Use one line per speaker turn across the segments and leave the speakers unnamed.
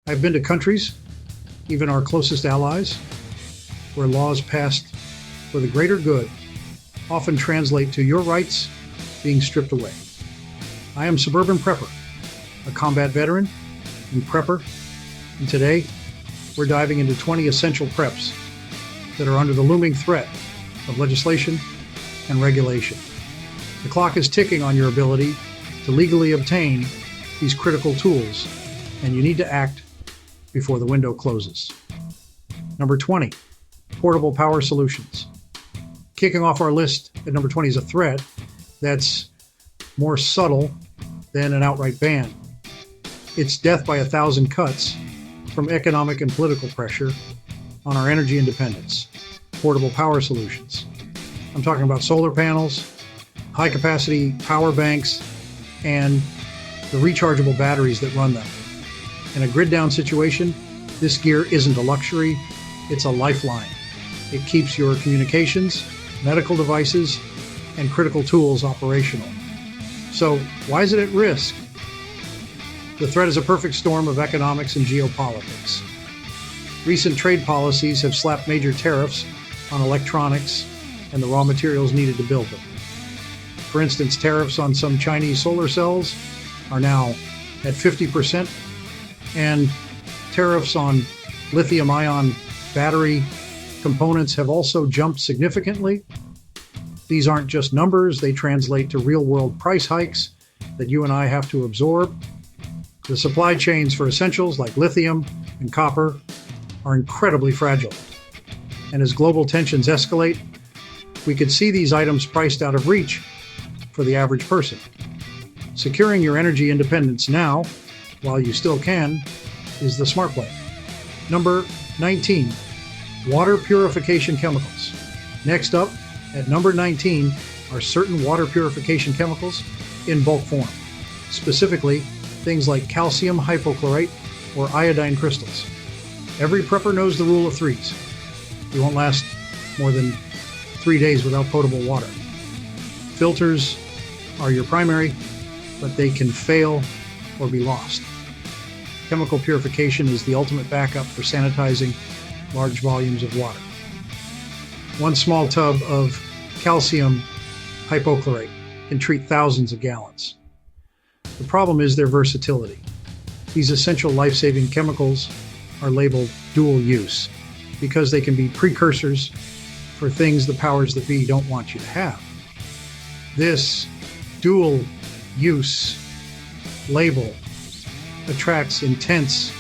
I've been to countries, even our closest allies, where laws passed for the greater good often translate to your rights being stripped away. I am Suburban Prepper, a combat veteran and prepper, and today we're diving into 20 essential preps that are under the looming threat of legislation and regulation. The clock is ticking on your ability to legally obtain these critical tools, and you need to act before the window closes. Number 20, portable power solutions. Kicking off our list at number 20 is a threat that's more subtle than an outright ban. It's death by 1,000 cuts from economic and political pressure on our energy independence. Portable power solutions. I'm talking about solar panels, high-capacity power banks, and the rechargeable batteries that run them. In a grid-down situation, this gear isn't a luxury, it's a lifeline. It keeps your communications, medical devices, and critical tools operational. So, why is it at risk? The threat is a perfect storm of economics and geopolitics. Recent trade policies have slapped major tariffs on electronics and the raw materials needed to build them. For instance, tariffs on some Chinese solar cells are now at 50%, and tariffs on lithium-ion battery components have also jumped significantly. These aren't just numbers, they translate to real-world price hikes that you and I have to absorb. The supply chains for essentials like lithium and copper are incredibly fragile. And as global tensions escalate, we could see these items priced out of reach for the average person. Securing your energy independence now, while you still can, is the smart play. Number 19, water purification chemicals. Next up, at number 19, are certain water purification chemicals in bulk form. Specifically, things like calcium hypochlorite or iodine crystals. Every prepper knows the rule of threes. You won't last more than 3 days without potable water. Filters are your primary, but they can fail or be lost. Chemical purification is the ultimate backup for sanitizing large volumes of water. One small tub of calcium hypochlorite can treat thousands of gallons. The problem is their versatility. These essential life-saving chemicals are labeled dual use because they can be precursors for things the powers that be don't want you to have. This dual use label attracts intense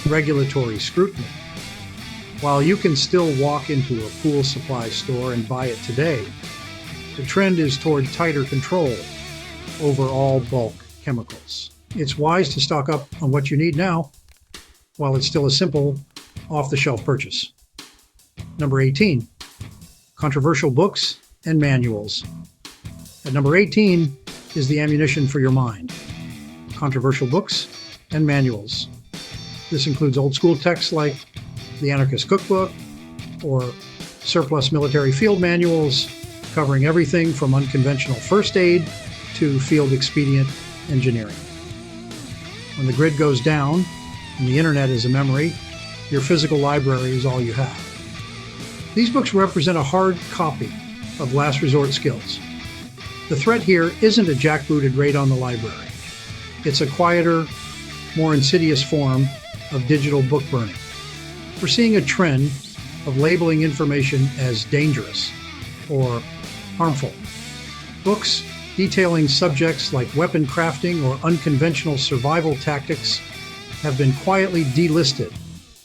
regulatory scrutiny. While you can still walk into a pool supply store and buy it today, the trend is toward tighter control over all bulk chemicals. It's wise to stock up on what you need now, while it's still a simple, off-the-shelf purchase. Number 18, controversial books and manuals. At number 18 is the ammunition for your mind. Controversial books and manuals. This includes old-school texts like the Anarchist Cookbook or surplus military field manuals covering everything from unconventional first aid to field expedient engineering. When the grid goes down and the internet is a memory, your physical library is all you have. These books represent a hard copy of last resort skills. The threat here isn't a jackbooted raid on the library. It's a quieter, more insidious form of digital book burning. We're seeing a trend of labeling information as dangerous or harmful. Books detailing subjects like weapon crafting or unconventional survival tactics have been quietly delisted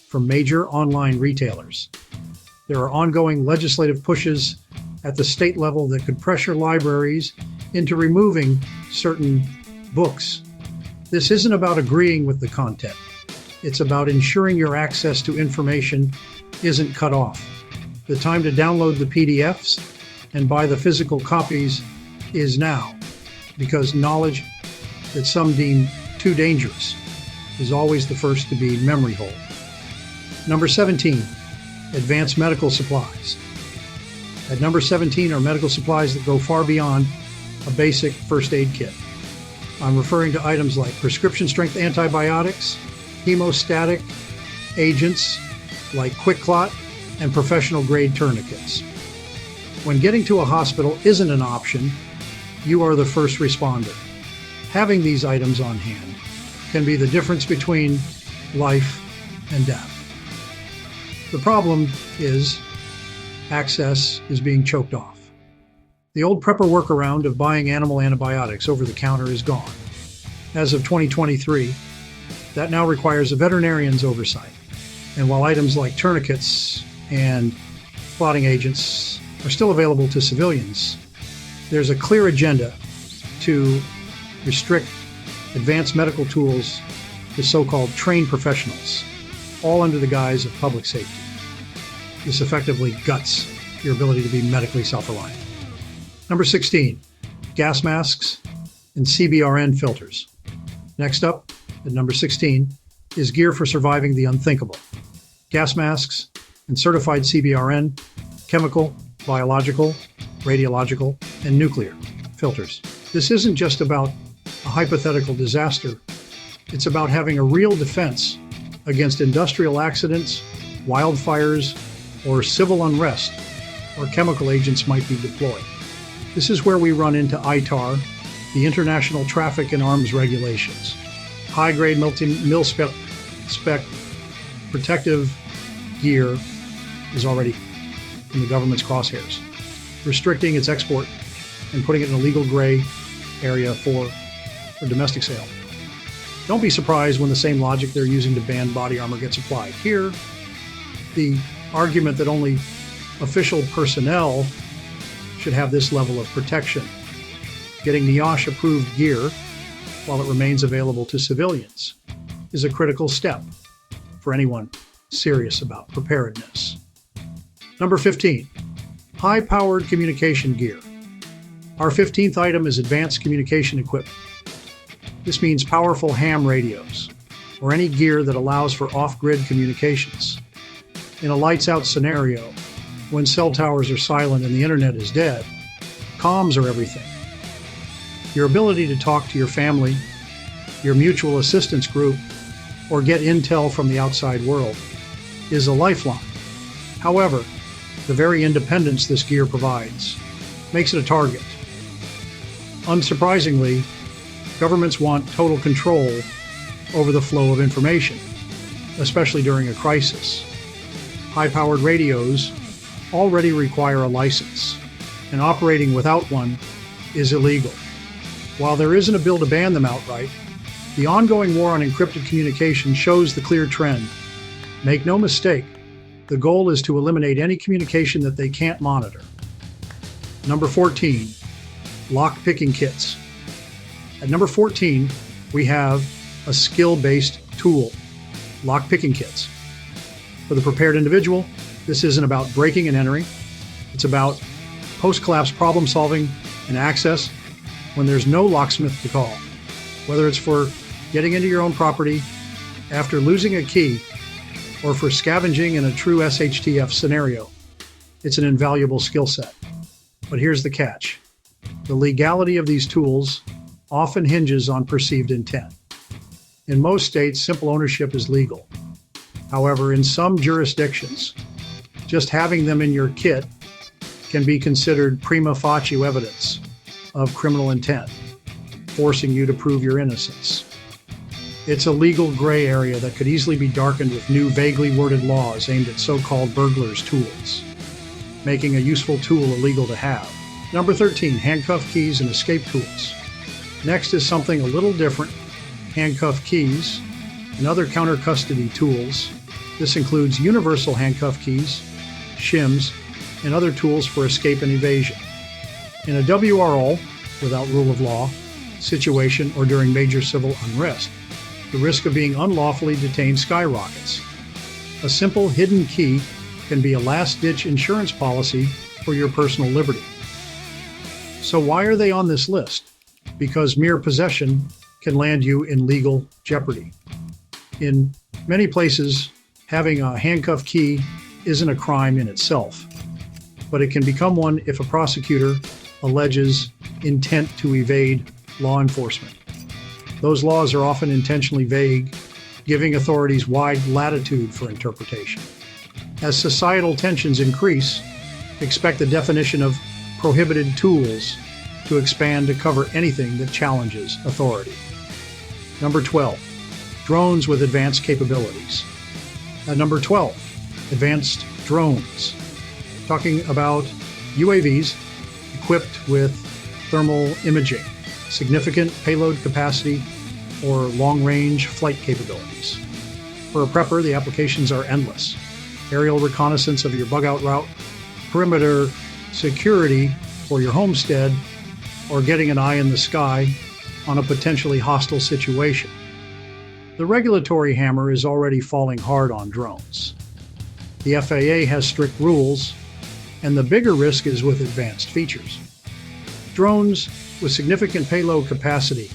from major online retailers. There are ongoing legislative pushes at the state level that could pressure libraries into removing certain books. This isn't about agreeing with the content. It's about ensuring your access to information isn't cut off. The time to download the PDFs and buy the physical copies is now, because knowledge that some deem too dangerous is always the first to be memory hold. Number 17, advanced medical supplies. At number 17 are medical supplies that go far beyond a basic first aid kit. I'm referring to items like prescription strength antibiotics, hemostatic agents like Quick Clot and professional-grade tourniquets. When getting to a hospital isn't an option, you are the first responder. Having these items on hand can be the difference between life and death. The problem is access is being choked off. The old prepper workaround of buying animal antibiotics over the counter is gone. As of 2023, that now requires a veterinarian's oversight. And while items like tourniquets and clotting agents are still available to civilians, there's a clear agenda to restrict advanced medical tools to so-called trained professionals, all under the guise of public safety. This effectively guts your ability to be medically self-reliant. Number 16, gas masks and CBRN filters. Next up, at number 16, is gear for surviving the unthinkable. Gas masks and certified CBRN, chemical, biological, radiological, and nuclear filters. This isn't just about a hypothetical disaster. It's about having a real defense against industrial accidents, wildfires, or civil unrest, where chemical agents might be deployed. This is where we run into ITAR, the International Traffic in Arms Regulations. High-grade mil-spec protective gear is already in the government's crosshairs, restricting its export and putting it in a legal gray area for domestic sale. Don't be surprised when the same logic they're using to ban body armor gets applied. Here, the argument that only official personnel should have this level of protection, getting NIOSH-approved gear while it remains available to civilians, is a critical step for anyone serious about preparedness. Number 15, high-powered communication gear. Our 15th item is advanced communication equipment. This means powerful ham radios, or any gear that allows for off-grid communications. In a lights-out scenario, when cell towers are silent and the internet is dead, comms are everything. Your ability to talk to your family, your mutual assistance group, or get intel from the outside world is a lifeline. However, the very independence this gear provides makes it a target. Unsurprisingly, governments want total control over the flow of information, especially during a crisis. High-powered radios already require a license, and operating without one is illegal. While there isn't a bill to ban them outright, the ongoing war on encrypted communication shows the clear trend. Make no mistake, the goal is to eliminate any communication that they can't monitor. Number 14, lock-picking kits. At number 14, we have a skill-based tool, lock-picking kits. For the prepared individual, this isn't about breaking and entering. It's about post-collapse problem solving and access when there's no locksmith to call. Whether it's for getting into your own property after losing a key or for scavenging in a true SHTF scenario, it's an invaluable skill set. But here's the catch. The legality of these tools often hinges on perceived intent. In most states, simple ownership is legal. However, in some jurisdictions, just having them in your kit can be considered prima facie evidence of criminal intent, forcing you to prove your innocence. It's a legal gray area that could easily be darkened with new vaguely worded laws aimed at so-called burglars' tools, making a useful tool illegal to have. Number 13, handcuff keys and escape tools. Next is something a little different, handcuff keys and other counter-custody tools. This includes universal handcuff keys, shims, and other tools for escape and evasion. In a WRO, without rule of law, situation or during major civil unrest, the risk of being unlawfully detained skyrockets. A simple hidden key can be a last-ditch insurance policy for your personal liberty. So why are they on this list? Because mere possession can land you in legal jeopardy. In many places, having a handcuff key isn't a crime in itself, but it can become one if a prosecutor alleges intent to evade law enforcement. Those laws are often intentionally vague giving authorities wide latitude for interpretation. As societal tensions increase, expect the definition of prohibited tools to expand to cover anything that challenges authority. Number 12, drones with advanced capabilities. Number 12, advanced drones. Talking about UAVs equipped with thermal imaging, significant payload capacity, or long-range flight capabilities. For a prepper, the applications are endless. Aerial reconnaissance of your bug-out route, perimeter security for your homestead, or getting an eye in the sky on a potentially hostile situation. The regulatory hammer is already falling hard on drones. The FAA has strict rules, and the bigger risk is with advanced features. Drones with significant payload capacity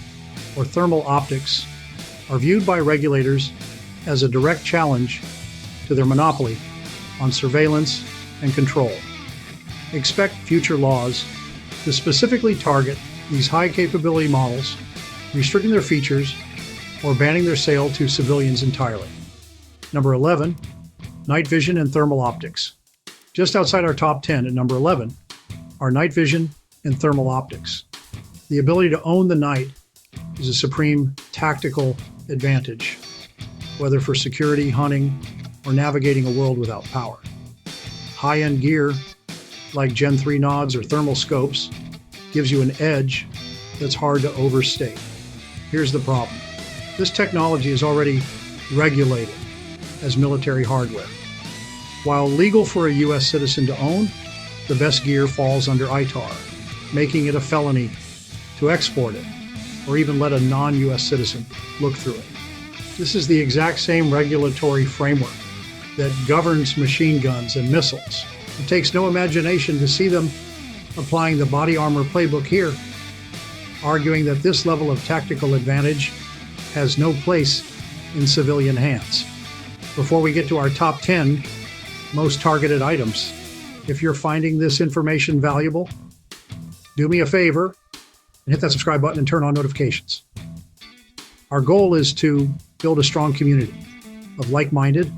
or thermal optics are viewed by regulators as a direct challenge to their monopoly on surveillance and control. Expect future laws to specifically target these high-capability models, restricting their features or banning their sale to civilians entirely. Number 11, night vision and thermal optics. Just outside our top 10 at number 11 are night vision and thermal optics. The ability to own the night is a supreme tactical advantage, whether for security, hunting, or navigating a world without power. High-end gear, like Gen 3 nods or thermal scopes, gives you an edge that's hard to overstate. Here's the problem. This technology is already regulated as military hardware. While legal for a U.S. citizen to own, the best gear falls under ITAR, making it a felony to export it or even let a non-U.S. citizen look through it. This is the exact same regulatory framework that governs machine guns and missiles. It takes no imagination to see them applying the body armor playbook here, arguing that this level of tactical advantage has no place in civilian hands. Before we get to our top 10 most targeted items, if you're finding this information valuable, do me a favor and hit that subscribe button and turn on notifications. Our goal is to build a strong community of like-minded,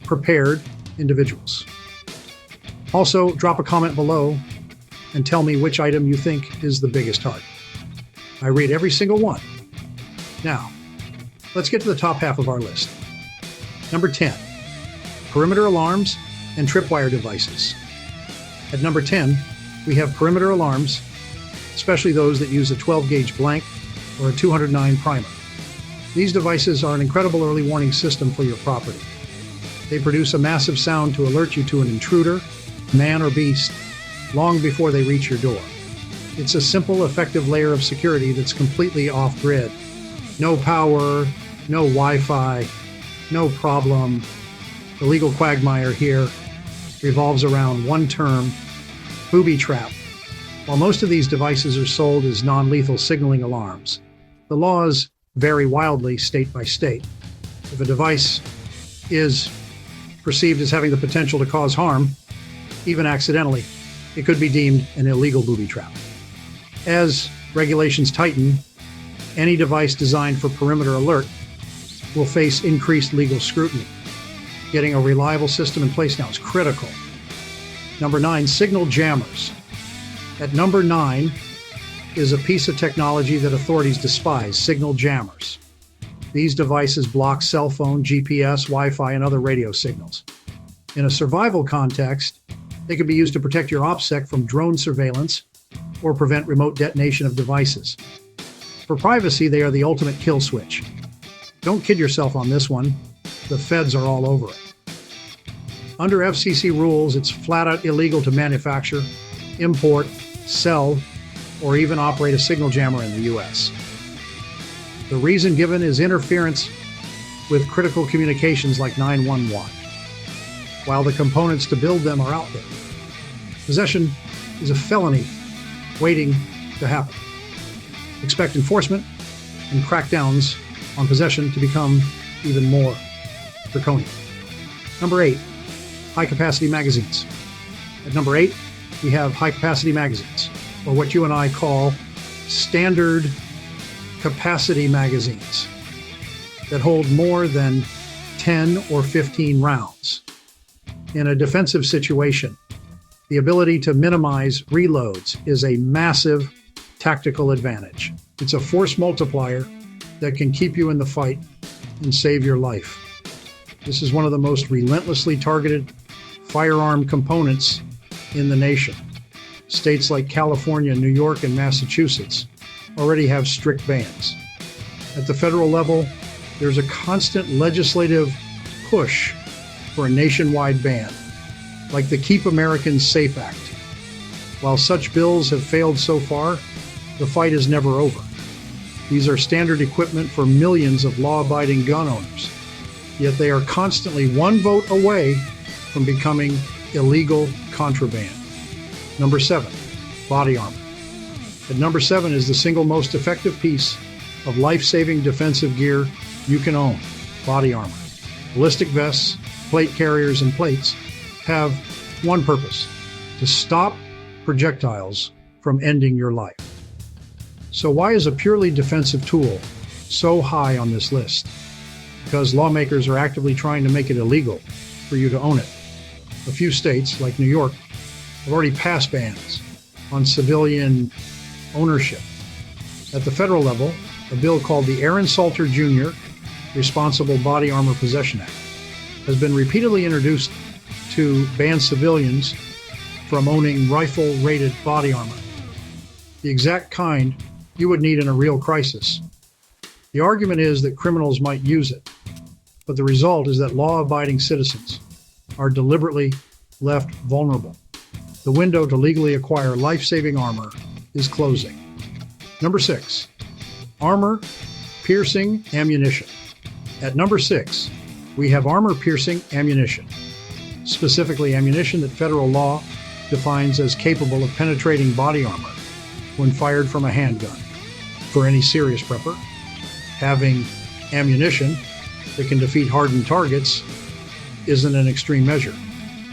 prepared individuals. Also, drop a comment below and tell me which item you think is the biggest target. I read every single one. Now, let's get to the top half of our list. Number 10, perimeter alarms and tripwire devices. At number 10, we have perimeter alarms, especially those that use a 12-gauge blank or a 209 primer. These devices are an incredible early warning system for your property. They produce a massive sound to alert you to an intruder, man or beast, long before they reach your door. It's a simple, effective layer of security that's completely off-grid. No power, no Wi-Fi, no problem. The legal quagmire here revolves around one term, booby trap. While most of these devices are sold as non-lethal signaling alarms, the laws vary wildly state by state. If a device is perceived as having the potential to cause harm, even accidentally, it could be deemed an illegal booby trap. As regulations tighten, any device designed for perimeter alert will face increased legal scrutiny. Getting a reliable system in place now is critical. Number 9, signal jammers. At number 9 is a piece of technology that authorities despise, signal jammers. These devices block cell phone, GPS, Wi-Fi, and other radio signals. In a survival context, they can be used to protect your OPSEC from drone surveillance or prevent remote detonation of devices. For privacy, they are the ultimate kill switch. Don't kid yourself on this one. The feds are all over it. Under FCC rules, it's flat out illegal to manufacture, import, sell, or even operate a signal jammer in the U.S. The reason given is interference with critical communications like 911, while the components to build them are out there. Possession is a felony waiting to happen. Expect enforcement and crackdowns on possession to become even more draconian. Number 8, high-capacity magazines. At number 8, we have high-capacity magazines, or what you and I call standard capacity magazines. that hold more than 10 or 15 rounds. In a defensive situation, the ability to minimize reloads is a massive tactical advantage. It's a force multiplier that can keep you in the fight and save your life. This is one of the most relentlessly targeted firearm components in the nation. States like California, New York, and Massachusetts already have strict bans. At the federal level, there's a constant legislative push for a nationwide ban, like the Keep Americans Safe Act. While such bills have failed so far, the fight is never over. These are standard equipment for millions of law-abiding gun owners, yet they are constantly one vote away from becoming illegal contraband. Number 7, body armor. At number 7 is the single most effective piece of life-saving defensive gear you can own, body armor. Ballistic vests, plate carriers, and plates have one purpose: to stop projectiles from ending your life. So why is a purely defensive tool so high on this list? Because lawmakers are actively trying to make it illegal for you to own it. A few states, like New York, have already passed bans on civilian ownership. At the federal level, a bill called the Aaron Salter Jr. Responsible Body Armor Possession Act has been repeatedly introduced to ban civilians from owning rifle-rated body armor, the exact kind you would need in a real crisis. The argument is that criminals might use it, but the result is that law-abiding citizens are deliberately left vulnerable. The window to legally acquire life-saving armor is closing. Number 6, armor-piercing ammunition. At number 6, we have armor-piercing ammunition, specifically ammunition that federal law defines as capable of penetrating body armor when fired from a handgun. For any serious prepper, having ammunition that can defeat hardened targets isn't an extreme measure.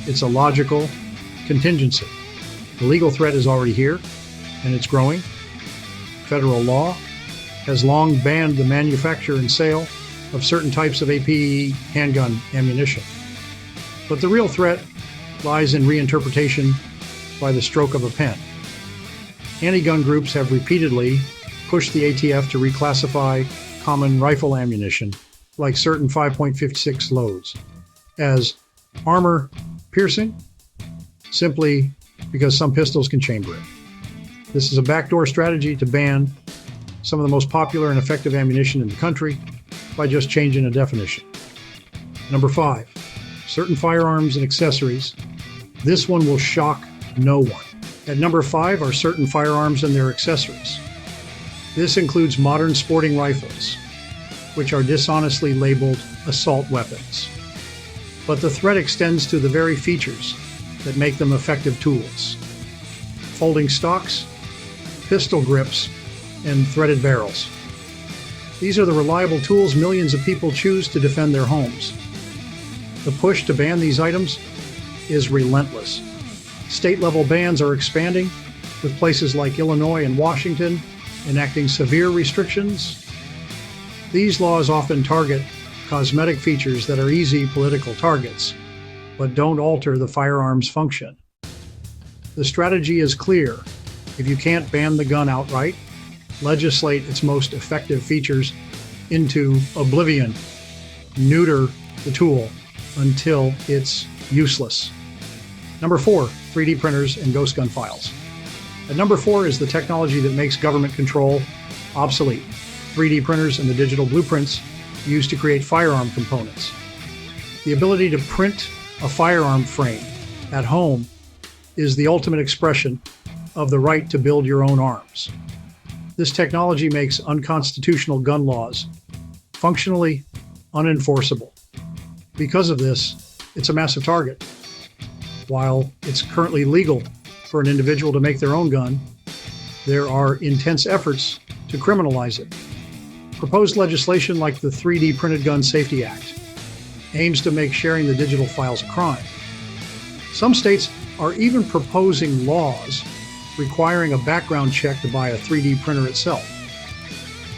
It's a logical contingency. The legal threat is already here, and it's growing. Federal law has long banned the manufacture and sale of certain types of APE handgun ammunition. But the real threat lies in reinterpretation by the stroke of a pen. Anti-gun groups have repeatedly pushed the ATF to reclassify common rifle ammunition, like certain 5.56 loads, as armor-piercing, simply because some pistols can chamber it. This is a backdoor strategy to ban some of the most popular and effective ammunition in the country by just changing a definition. Number 5, certain firearms and accessories. This one will shock no one. At number 5 are certain firearms and their accessories. This includes modern sporting rifles, which are dishonestly labeled assault weapons. But the threat extends to the very features that make them effective tools: folding stocks, pistol grips, and threaded barrels. These are the reliable tools millions of people choose to defend their homes. The push to ban these items is relentless. State-level bans are expanding, with places like Illinois and Washington enacting severe restrictions. These laws often target cosmetic features that are easy political targets, but don't alter the firearm's function. The strategy is clear. If you can't ban the gun outright, legislate its most effective features into oblivion. Neuter the tool until it's useless. Number 4, 3D printers and ghost gun files. At number 4 is the technology that makes government control obsolete: 3D printers and the digital blueprints used to create firearm components. The ability to print a firearm frame at home is the ultimate expression of the right to build your own arms. This technology makes unconstitutional gun laws functionally unenforceable. Because of this, it's a massive target. While it's currently legal for an individual to make their own gun, there are intense efforts to criminalize it. Proposed legislation like the 3D Printed Gun Safety Act aims to make sharing the digital files a crime. Some states are even proposing laws requiring a background check to buy a 3D printer itself.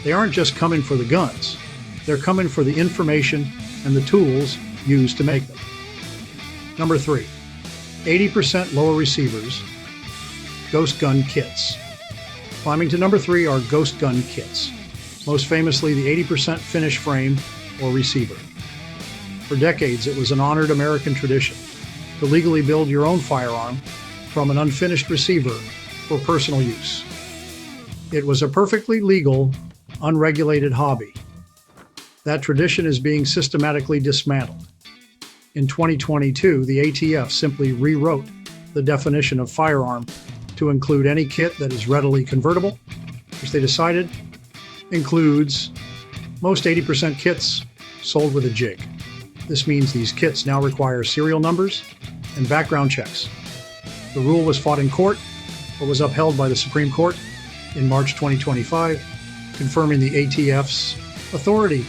They aren't just coming for the guns. They're coming for the information and the tools used to make them. Number 3, 80% lower receivers, ghost gun kits. Climbing to number 3 are ghost gun kits, most famously the 80% finish frame or receiver. For decades, it was an honored American tradition to legally build your own firearm from an unfinished receiver for personal use. It was a perfectly legal, unregulated hobby. That tradition is being systematically dismantled. In 2022, the ATF simply rewrote the definition of firearm to include any kit that is readily convertible, which they decided includes most 80% kits sold with a jig. This means these kits now require serial numbers and background checks. The rule was fought in court, but was upheld by the Supreme Court in March 2025, confirming the ATF's authority.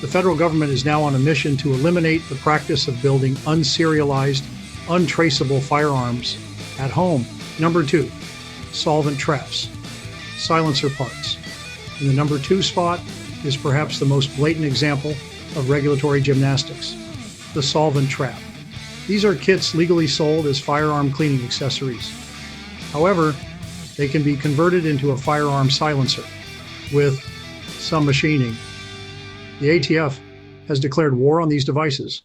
The federal government is now on a mission to eliminate the practice of building unserialized, untraceable firearms at home. Number 2, solvent traps, silencer parts. In the number 2 spot is perhaps the most blatant example of regulatory gymnastics, the solvent trap. These are kits legally sold as firearm cleaning accessories. However, they can be converted into a firearm silencer with some machining. The ATF has declared war on these devices.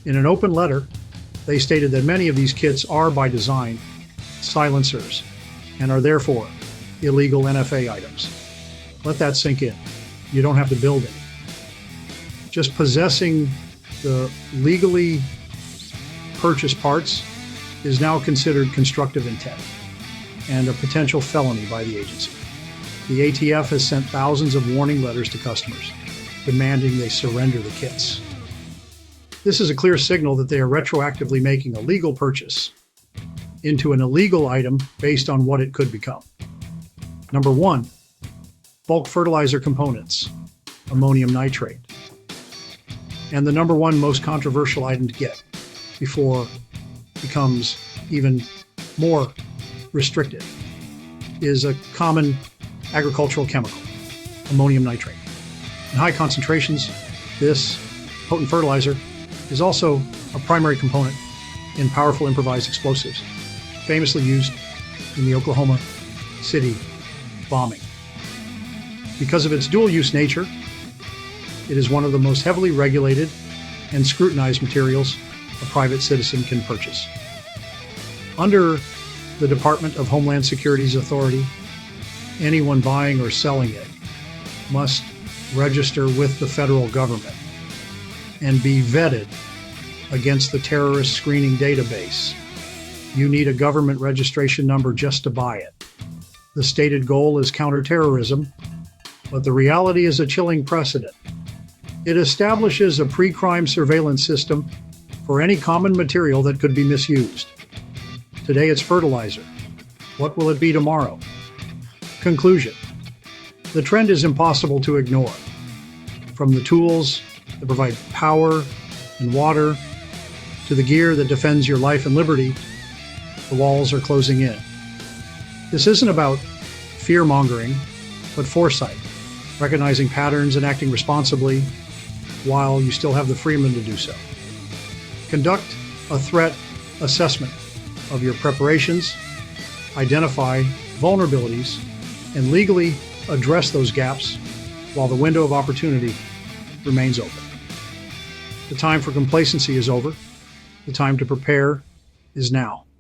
In an open letter, they stated that many of these kits are, by design, silencers and are therefore illegal NFA items. Let that sink in. You don't have to build any. Just possessing the legally purchased parts is now considered constructive intent and a potential felony by the agency. The ATF has sent thousands of warning letters to customers, demanding they surrender the kits. This is a clear signal that they are retroactively making a legal purchase into an illegal item based on what it could become. Number 1, bulk fertilizer components, ammonium nitrate. And the number 1 most controversial item to get before it becomes even more restricted is a common agricultural chemical, ammonium nitrate. In high concentrations, this potent fertilizer is also a primary component in powerful improvised explosives, famously used in the Oklahoma City bombing. Because of its dual-use nature, it is one of the most heavily regulated and scrutinized materials a private citizen can purchase. Under the Department of Homeland Security's authority, anyone buying or selling it must register with the federal government and be vetted against the terrorist screening database. You need a government registration number just to buy it. The stated goal is counterterrorism, but the reality is a chilling precedent. It establishes a pre-crime surveillance system for any common material that could be misused. Today it's fertilizer. What will it be tomorrow? Conclusion. The trend is impossible to ignore. From the tools that provide power and water to the gear that defends your life and liberty, the walls are closing in. This isn't about fear-mongering, but foresight, recognizing patterns and acting responsibly while you still have the freedom to do so. Conduct a threat assessment of your preparations, identify vulnerabilities, and legally address those gaps while the window of opportunity remains open. The time for complacency is over. The time to prepare is now.